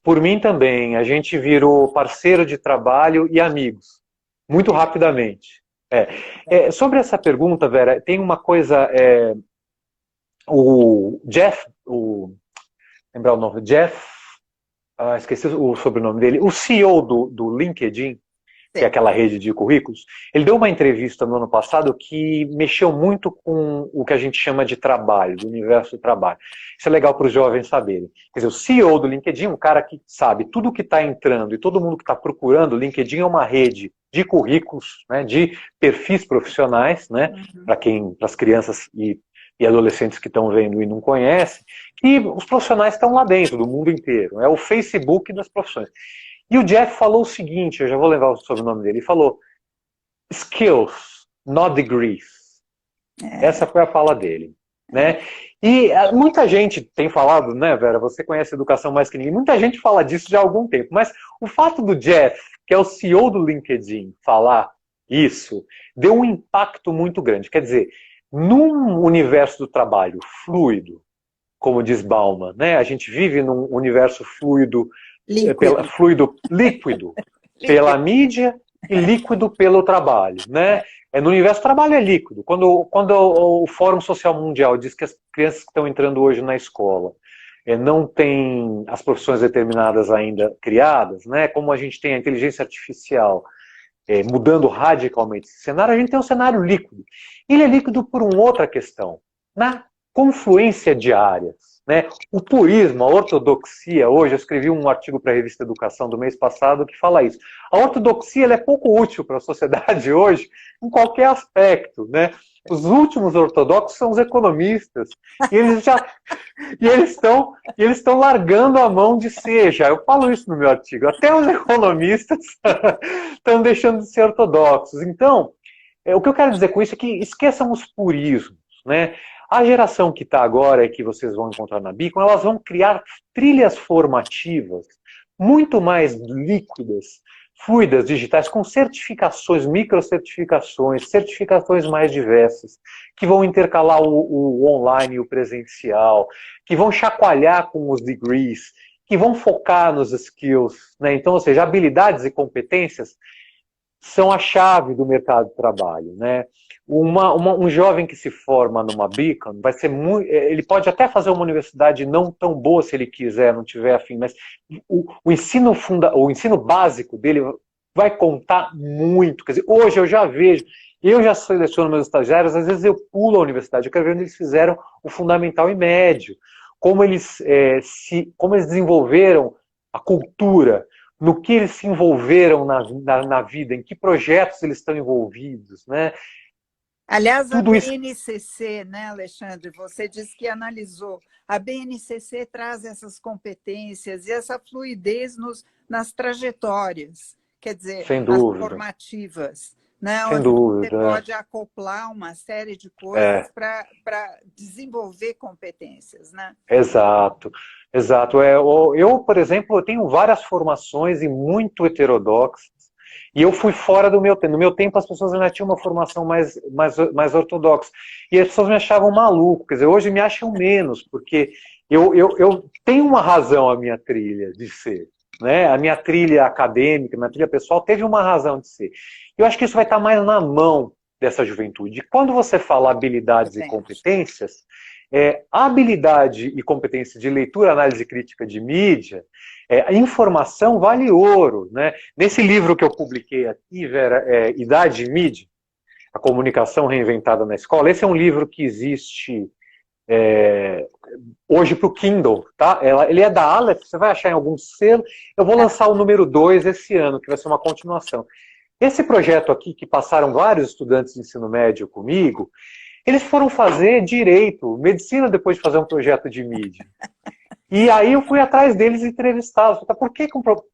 por mim também. A gente virou parceiro de trabalho e amigos, muito rapidamente. Sobre essa pergunta, Vera, tem uma coisa. O Jeff, lembrar o nome, Jeff, esqueci o sobrenome dele, o CEO do LinkedIn, que é Sim. aquela rede de currículos, ele deu uma entrevista no ano passado que mexeu muito com o que a gente chama de trabalho, do universo do trabalho. Isso é legal para os jovens saberem. Quer dizer, o CEO do LinkedIn, um cara que sabe tudo que está entrando e todo mundo que está procurando, o LinkedIn é uma rede de currículos, né, de perfis profissionais, né, para as crianças e adolescentes que estão vendo e não conhecem, e os profissionais estão lá dentro, do mundo inteiro. É o Facebook das profissões. E o Jeff falou o seguinte, eu já vou levar o sobrenome dele, ele falou skills, not degrees. Essa foi a fala dele. Né? E muita gente tem falado, né, Vera, você conhece educação mais que ninguém, muita gente fala disso já há algum tempo, mas o fato do Jeff, que é o CEO do LinkedIn, falar isso, deu um impacto muito grande. Quer dizer, num universo do trabalho fluido, como diz Bauman, né, a gente vive num universo fluido, Líquido. fluido líquido pela Líquido. mídia e líquido pelo trabalho, né? No universo do trabalho é líquido. Quando o Fórum Social Mundial diz que as crianças que estão entrando hoje na escola não têm as profissões determinadas ainda criadas, né? Como a gente tem a inteligência artificial mudando radicalmente esse cenário, a gente tem um cenário líquido. Ele é líquido por uma outra questão, na confluência de áreas. Né? O purismo, a ortodoxia, hoje eu escrevi um artigo para a revista Educação do mês passado que fala isso. A ortodoxia ela é pouco útil para a sociedade hoje em qualquer aspecto. Né? Os últimos ortodoxos são os economistas. E eles estão largando a mão de ser já. Eu falo isso no meu artigo. Até os economistas estão deixando de ser ortodoxos. Então, o que eu quero dizer com isso é que esqueçam os purismos. Né? A geração que está agora e que vocês vão encontrar na Beacon, elas vão criar trilhas formativas muito mais líquidas, fluidas, digitais, com certificações, microcertificações, certificações mais diversas, que vão intercalar o online e o presencial, que vão chacoalhar com os degrees, que vão focar nos skills. Né? Então, ou seja, habilidades e competências são a chave do mercado de trabalho. Né? Um jovem que se forma numa Beacon vai ser muito, ele pode até fazer uma universidade não tão boa se ele quiser, não tiver afim, mas o ensino básico dele vai contar muito. Quer dizer, hoje eu já vejo, eu já seleciono meus estagiários, às vezes eu pulo a universidade, eu quero ver onde eles fizeram o fundamental e médio, como eles desenvolveram a cultura, no que eles se envolveram na vida, em que projetos eles estão envolvidos, né? Aliás, a Tudo isso. BNCC, né, Alexandre, você disse que analisou. A BNCC traz essas competências e essa fluidez nas trajetórias, quer dizer, Sem as dúvida. formativas, né, Sem onde você dúvida. pode acoplar uma série de coisas para desenvolver competências. Né? Exato. Exato. Eu, por exemplo, eu tenho várias formações e muito heterodoxas. E eu fui fora do meu tempo. No meu tempo, as pessoas ainda tinham uma formação mais ortodoxa. E as pessoas me achavam maluco. Quer dizer, hoje me acham menos, porque eu tenho uma razão a minha trilha de ser. Né? A minha trilha acadêmica, a minha trilha pessoal teve uma razão de ser. Eu acho que isso vai estar mais na mão dessa juventude. E quando você fala habilidades e competências, a habilidade e competência de leitura, análise crítica de mídia, a informação vale ouro. Né? Nesse livro que eu publiquei aqui, Vera, Idade e Mídia, a comunicação reinventada na escola, esse é um livro que existe hoje para o Kindle, tá? Ele é da Aleph, você vai achar em algum selo. Eu vou lançar o número 2 esse ano, que vai ser uma continuação. Esse projeto aqui, que passaram vários estudantes de ensino médio comigo, eles foram fazer direito, medicina, depois de fazer um projeto de mídia. E aí eu fui atrás deles e entrevistá-los.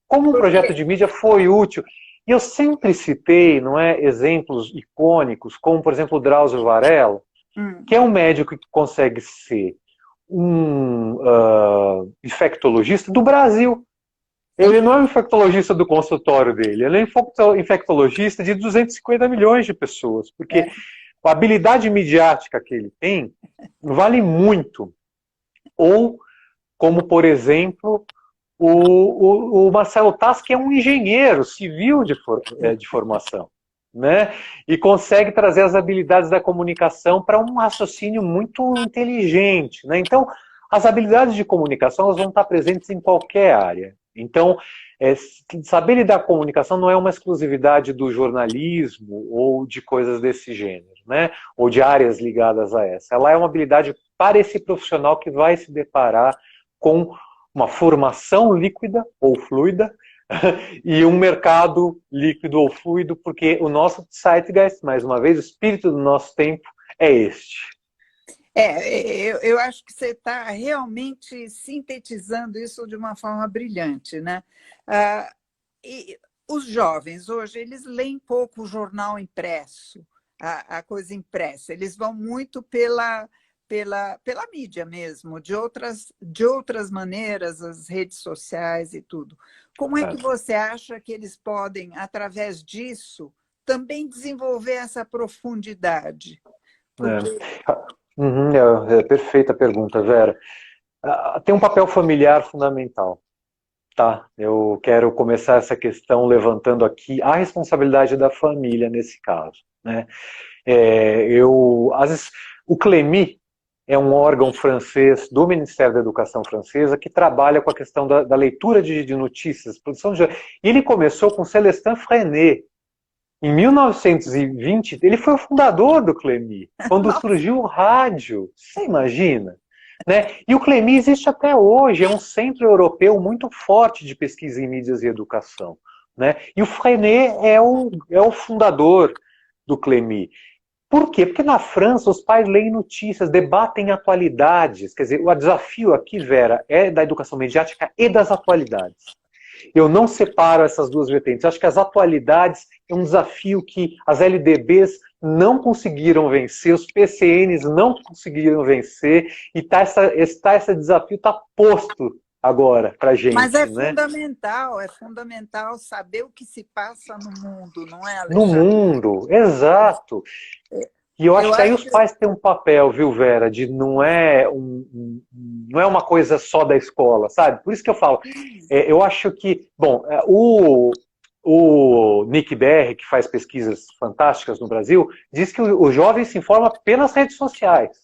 Como um projeto de mídia foi útil? E eu sempre citei, não é, exemplos icônicos, como, por exemplo, o Drauzio Varela, que é um médico que consegue ser um infectologista do Brasil. Ele não é um infectologista do consultório dele, ele é um infectologista de 250 milhões de pessoas, porque a habilidade midiática que ele tem vale muito. Ou, como por exemplo, o Marcelo Taz, que é um engenheiro civil de formação, né? E consegue trazer as habilidades da comunicação para um raciocínio muito inteligente, né? Então, as habilidades de comunicação elas vão estar presentes em qualquer área. Então, saber lidar com a comunicação não é uma exclusividade do jornalismo ou de coisas desse gênero, né? Ou de áreas ligadas a essa. Ela é uma habilidade para esse profissional que vai se deparar com uma formação líquida ou fluida e um mercado líquido ou fluido, porque o nosso zeitgeist, mais uma vez, o espírito do nosso tempo é este. Eu acho que você está realmente sintetizando isso de uma forma brilhante, né? E os jovens hoje, eles leem pouco o jornal impresso, a coisa impressa, eles vão muito pela mídia mesmo, de outras maneiras, as redes sociais e tudo. Como é que você acha que eles podem, através disso, também desenvolver essa profundidade? Porque... É perfeita a pergunta, Vera. Tem um papel familiar fundamental. Tá? Eu quero começar essa questão levantando aqui a responsabilidade da família nesse caso. Né? O CLEMI é um órgão francês do Ministério da Educação francesa que trabalha com a questão da leitura de notícias, produção de... E ele começou com Célestin Freinet. Em 1920, ele foi o fundador do CLEMI, quando surgiu o rádio. Você imagina? Né? E o CLEMI existe até hoje, é um centro europeu muito forte de pesquisa em mídias e educação. Né? E o Freinet é o fundador do CLEMI. Por quê? Porque na França os pais leem notícias, debatem atualidades. Quer dizer, o desafio aqui, Vera, é da educação mediática e das atualidades. Eu não separo essas duas vertentes. Eu acho que as atualidades é um desafio que as LDBs não conseguiram vencer, os PCNs não conseguiram vencer, e esse desafio está posto agora para a gente. Mas é né? fundamental saber o que se passa no mundo, não é, Alexandre? No mundo, exato. E eu acho que aí os pais têm um papel, viu, Vera, de não é uma coisa só da escola, sabe? Por isso que eu falo, eu acho que, bom, o Nick Berry, que faz pesquisas fantásticas no Brasil, diz que o jovem se informa pelas redes sociais.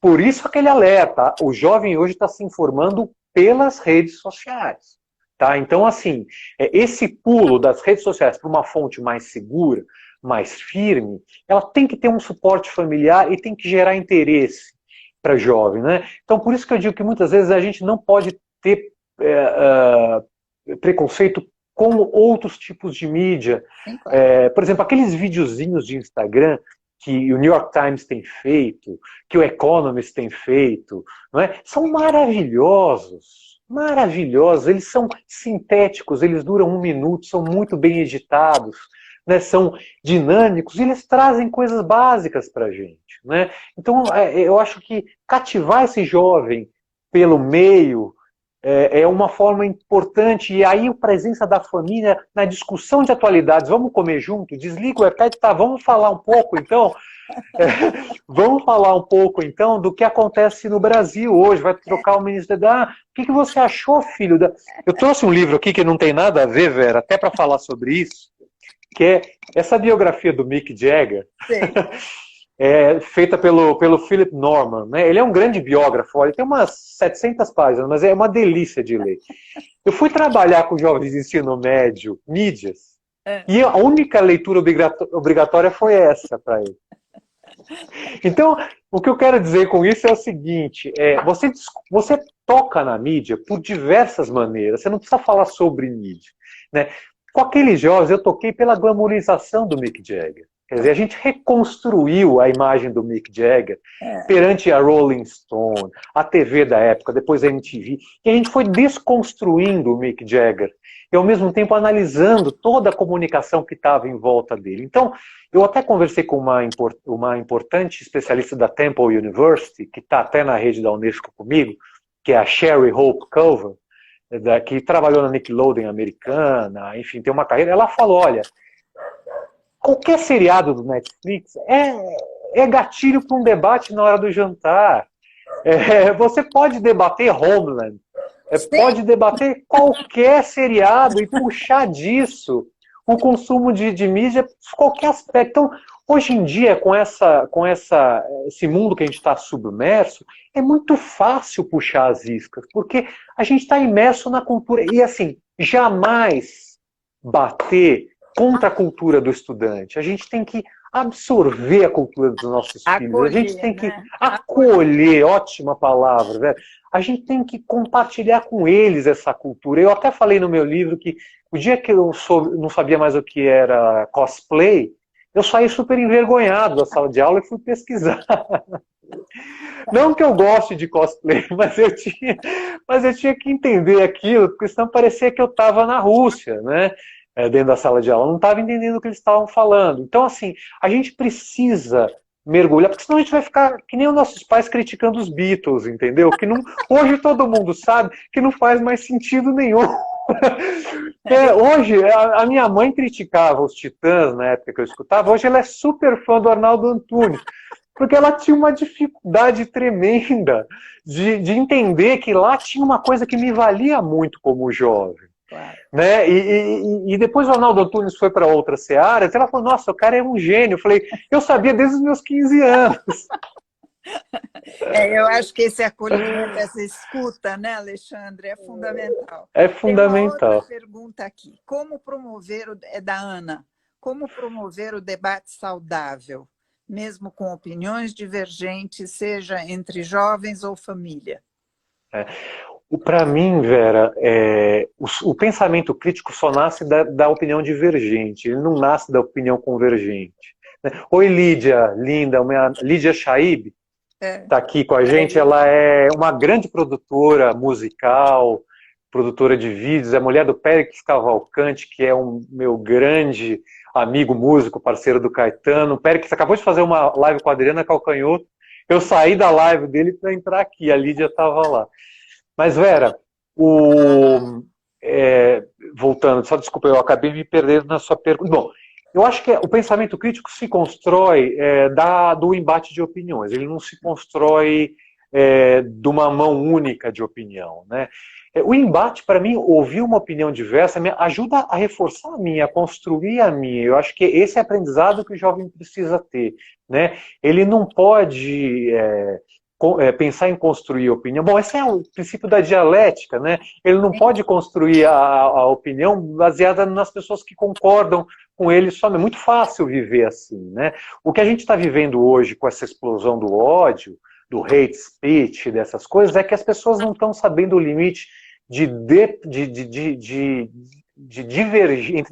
Por isso aquele alerta, o jovem hoje está se informando pelas redes sociais. Tá? Então, assim, esse pulo das redes sociais para uma fonte mais segura, mais firme, ela tem que ter um suporte familiar e tem que gerar interesse para jovem, né? Então, por isso que eu digo que muitas vezes a gente não pode ter preconceito com outros tipos de mídia. Claro. Por exemplo, aqueles videozinhos de Instagram que o New York Times tem feito, que o Economist tem feito, não é? São maravilhosos. Maravilhosos. Eles são sintéticos, eles duram 1 minuto, são muito bem editados. Né, são dinâmicos, e eles trazem coisas básicas para a gente. Né? Então, eu acho que cativar esse jovem pelo meio é uma forma importante, e aí a presença da família na discussão de atualidades, vamos comer junto, desliga o iPad, tá, vamos falar um pouco então, vamos falar um pouco então do que acontece no Brasil hoje, vai trocar o ministro da... o que você achou, filho? Eu trouxe um livro aqui que não tem nada a ver, Vera, até para falar sobre isso, que é essa biografia do Mick Jagger, feita pelo Philip Norman, né? Ele é um grande biógrafo, ele tem umas 700 páginas, mas é uma delícia de ler. Eu fui trabalhar com jovens de ensino médio, mídias, e a única leitura obrigatória foi essa para ele. Então, o que eu quero dizer com isso é o seguinte, você toca na mídia por diversas maneiras, você não precisa falar sobre mídia, né? Com aqueles jovens, eu toquei pela glamourização do Mick Jagger. Quer dizer, a gente reconstruiu a imagem do Mick Jagger perante a Rolling Stone, a TV da época, depois a MTV, e a gente foi desconstruindo o Mick Jagger e, ao mesmo tempo, analisando toda a comunicação que estava em volta dele. Então, eu até conversei com uma importante especialista da Temple University, que está até na rede da Unesco comigo, que é a Sherry Hope Culver, que trabalhou na Nickelodeon americana, enfim, tem uma carreira. Ela falou, olha, qualquer seriado do Netflix é gatilho para um debate na hora do jantar. Você pode debater Homeland, pode debater qualquer seriado e puxar disso o consumo de mídia, qualquer aspecto. Então, hoje em dia, com esse mundo que a gente está submerso, é muito fácil puxar as iscas, porque a gente está imerso na cultura. E assim, jamais bater contra a cultura do estudante. A gente tem que absorver a cultura dos nossos filhos. A gente tem que acolher, ótima palavra, velho. A gente tem que compartilhar com eles essa cultura. Eu até falei no meu livro que o dia que eu não sabia mais o que era cosplay, eu saí super envergonhado da sala de aula e fui pesquisar. Não que eu goste de cosplay, mas eu tinha que entender aquilo, porque senão parecia que eu estava na Rússia, né? Dentro da sala de aula. Eu não estava entendendo o que eles estavam falando. Então, assim, a gente precisa mergulhar, porque senão a gente vai ficar que nem os nossos pais criticando os Beatles, entendeu? Que não, hoje todo mundo sabe que não faz mais sentido nenhum. Hoje, a minha mãe criticava os Titãs na época que eu escutava, hoje ela é super fã do Arnaldo Antunes, porque ela tinha uma dificuldade tremenda de entender que lá tinha uma coisa que me valia muito como jovem. Claro. Né? E depois o Arnaldo Antunes foi para outras searas, ela falou, nossa, o cara é um gênio. Eu falei, eu sabia desde os meus 15 anos. Eu acho que esse acolhimento, essa escuta, né, Alexandre, é fundamental. É fundamental. Tem uma outra pergunta aqui. É da Ana. Como promover o debate saudável, mesmo com opiniões divergentes, seja entre jovens ou família? Para mim, Vera, o pensamento crítico só nasce da opinião divergente, ele não nasce da opinião convergente. Oi, Lídia, linda, Lídia Shaib está aqui com a gente, ela é uma grande produtora musical, produtora de vídeos, é mulher do Péricles Cavalcante, que é um meu grande amigo músico, parceiro do Caetano. O Péricles acabou de fazer uma live com a Adriana Calcanhoto, eu saí da live dele para entrar aqui, a Lídia estava lá. Mas, Vera, voltando, só desculpa, eu acabei me perdendo na sua pergunta. Bom, eu acho que o pensamento crítico se constrói do embate de opiniões, ele não se constrói de uma mão única de opinião, né? O embate, para mim, ouvir uma opinião diversa me ajuda a reforçar a minha, a construir a minha. Eu acho que esse é aprendizado que o jovem precisa ter, né? Ele não pode pensar em construir opinião. Bom, esse é o princípio da dialética, né? Ele não pode construir a opinião baseada nas pessoas que concordam com ele somente. É muito fácil viver assim, né? O que a gente está vivendo hoje com essa explosão do ódio, do hate speech, dessas coisas, é que as pessoas não estão sabendo o limite entre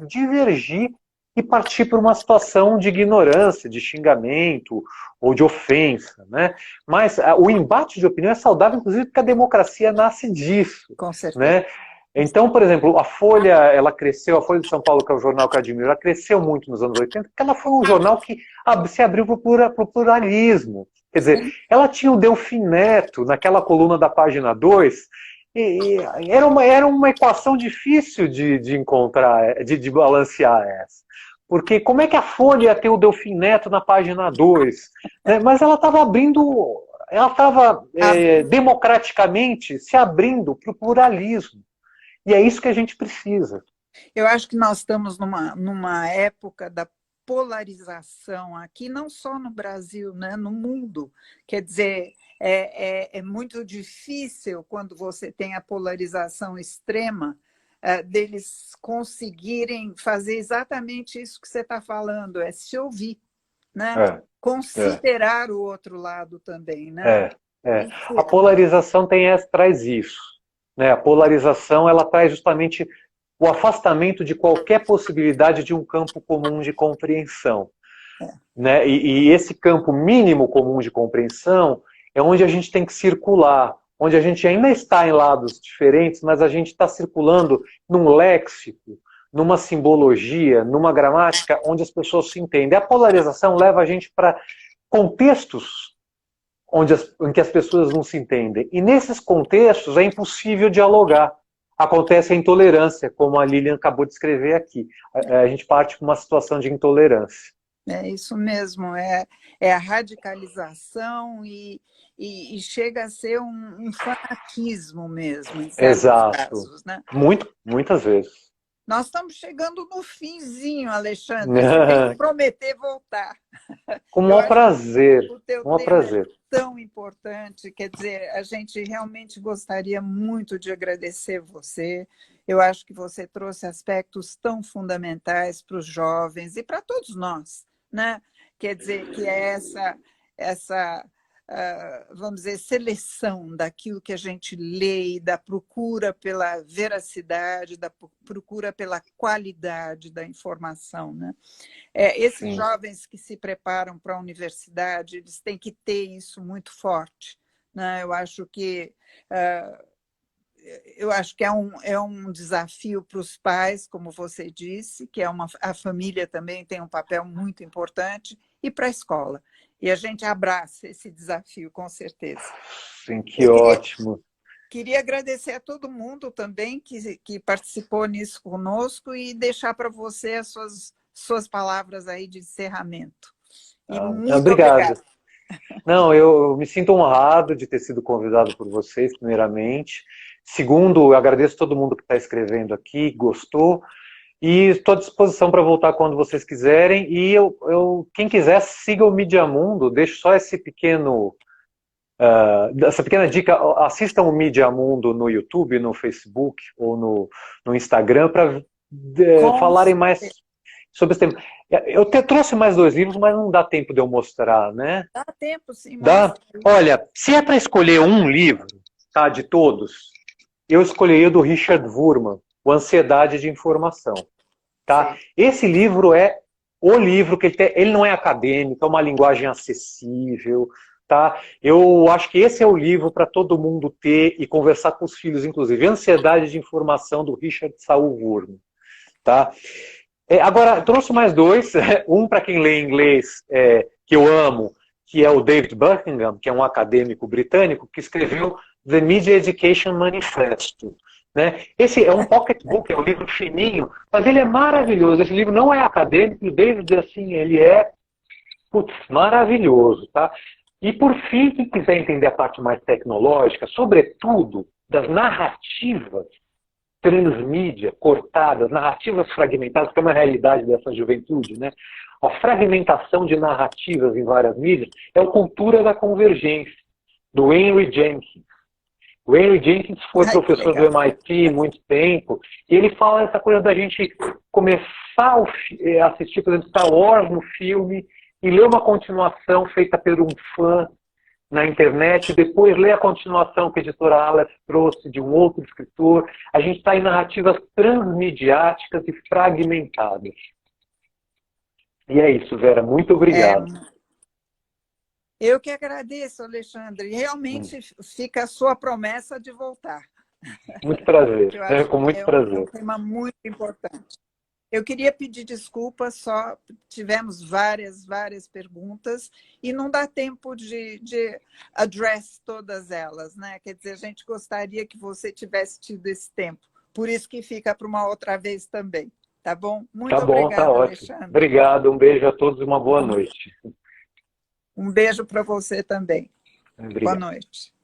divergir e partir para uma situação de ignorância, de xingamento ou de ofensa, né? Mas o embate de opinião é saudável, inclusive porque a democracia nasce disso. Com certeza. Né? Então, por exemplo, a Folha, ela cresceu, a Folha de São Paulo, que é o jornal que eu admiro, ela cresceu muito nos anos 80, porque ela foi um jornal que se abriu para o pluralismo. Quer dizer, ela tinha o Delfim Neto, naquela coluna da página 2, Era uma equação difícil de encontrar, de balancear essa. Porque como é que a Folha ia ter o Delfim Neto na página 2? Né? Mas ela estava abrindo, ela estava democraticamente se abrindo para o pluralismo. E é isso que a gente precisa. Eu acho que nós estamos numa época da polarização aqui, não só no Brasil, né? No mundo. Quer dizer, é muito difícil quando você tem a polarização extrema deles conseguirem fazer exatamente isso que você está falando, é se ouvir, né? Considerar o outro lado também, né? A polarização traz isso. Né? A polarização ela traz justamente o afastamento de qualquer possibilidade de um campo comum de compreensão. Né? E esse campo mínimo comum de compreensão é onde a gente tem que circular, onde a gente ainda está em lados diferentes, mas a gente está circulando num léxico, numa simbologia, numa gramática, onde as pessoas se entendem. A polarização leva a gente para contextos em que as pessoas não se entendem. E nesses contextos é impossível dialogar. Acontece a intolerância, como a Lilian acabou de escrever aqui. A gente parte para uma situação de intolerância. É isso mesmo, é a radicalização e chega a ser um fanatismo mesmo, em certos casos. Né? Muitas vezes. Nós estamos chegando no finzinho, Alexandre. Você tem que prometer voltar. Com o maior prazer. O teu tema é tão importante. Quer dizer, a gente realmente gostaria muito de agradecer você. Eu acho que você trouxe aspectos tão fundamentais para os jovens e para todos nós, né? Quer dizer, que é essa vamos dizer, seleção daquilo que a gente lê, da procura pela veracidade, da procura pela qualidade da informação. Né? Esses jovens que se preparam para a universidade, eles têm que ter isso muito forte. Né? Eu acho que é um desafio para os pais, como você disse, que a família também tem um papel muito importante, e para a escola. E a gente abraça esse desafio, com certeza. Sim, que ótimo. Queria agradecer a todo mundo também que participou nisso conosco e deixar para você as suas palavras aí de encerramento. E muito obrigado. Não, eu me sinto honrado de ter sido convidado por vocês, primeiramente. Segundo, eu agradeço a todo mundo que está escrevendo aqui, gostou. E estou à disposição para voltar quando vocês quiserem. E quem quiser, siga o Mídia Mundo. Deixo só essa pequena dica. Assistam o Mídia Mundo no YouTube, no Facebook ou no Instagram para falarem mais sobre esse tema. Eu trouxe mais 2 livros, mas não dá tempo de eu mostrar, né? Dá tempo, sim. Dá? Olha, se é para escolher um livro, tá, de todos, eu escolheria o do Richard Wurman, O Ansiedade de Informação. Tá? Esse livro é o livro que ele não é acadêmico, é uma linguagem acessível. Tá? Eu acho que esse é o livro para todo mundo ter e conversar com os filhos, inclusive. Ansiedade de Informação, do Richard Saul Wurman. Tá? Agora, trouxe mais 2. Um para quem lê inglês, que eu amo, que é o David Buckingham, que é um acadêmico britânico, que escreveu The Media Education Manifesto. Né? Esse é um pocketbook, é um livro fininho, mas ele é maravilhoso. Esse livro não é acadêmico, o David, assim, ele é maravilhoso. Tá? E, por fim, quem quiser entender a parte mais tecnológica, sobretudo das narrativas transmídia, cortadas, narrativas fragmentadas, que é uma realidade dessa juventude, né? A fragmentação de narrativas em várias mídias é a cultura da convergência, do Henry Jenkins. O Henry Jenkins foi professor do MIT há muito tempo, e ele fala essa coisa da gente começar a assistir, por exemplo, Star Wars no filme, e ler uma continuação feita por um fã na internet, depois ler a continuação que a editora Aleph trouxe de um outro escritor. A gente está em narrativas transmediáticas e fragmentadas. E é isso, Vera. Muito obrigado. Eu que agradeço, Alexandre. Realmente fica a sua promessa de voltar. Muito prazer. Com muito prazer. É um tema muito importante. Eu queria pedir desculpas, só tivemos várias perguntas e não dá tempo de address todas elas, né? Quer dizer, a gente gostaria que você tivesse tido esse tempo. Por isso que fica para uma outra vez também. Tá bom? Muito Tá bom, tá obrigada, ótimo. Alexandre. Obrigado, um beijo a todos e uma boa noite. Um beijo para você também. Boa Obrigado. noite.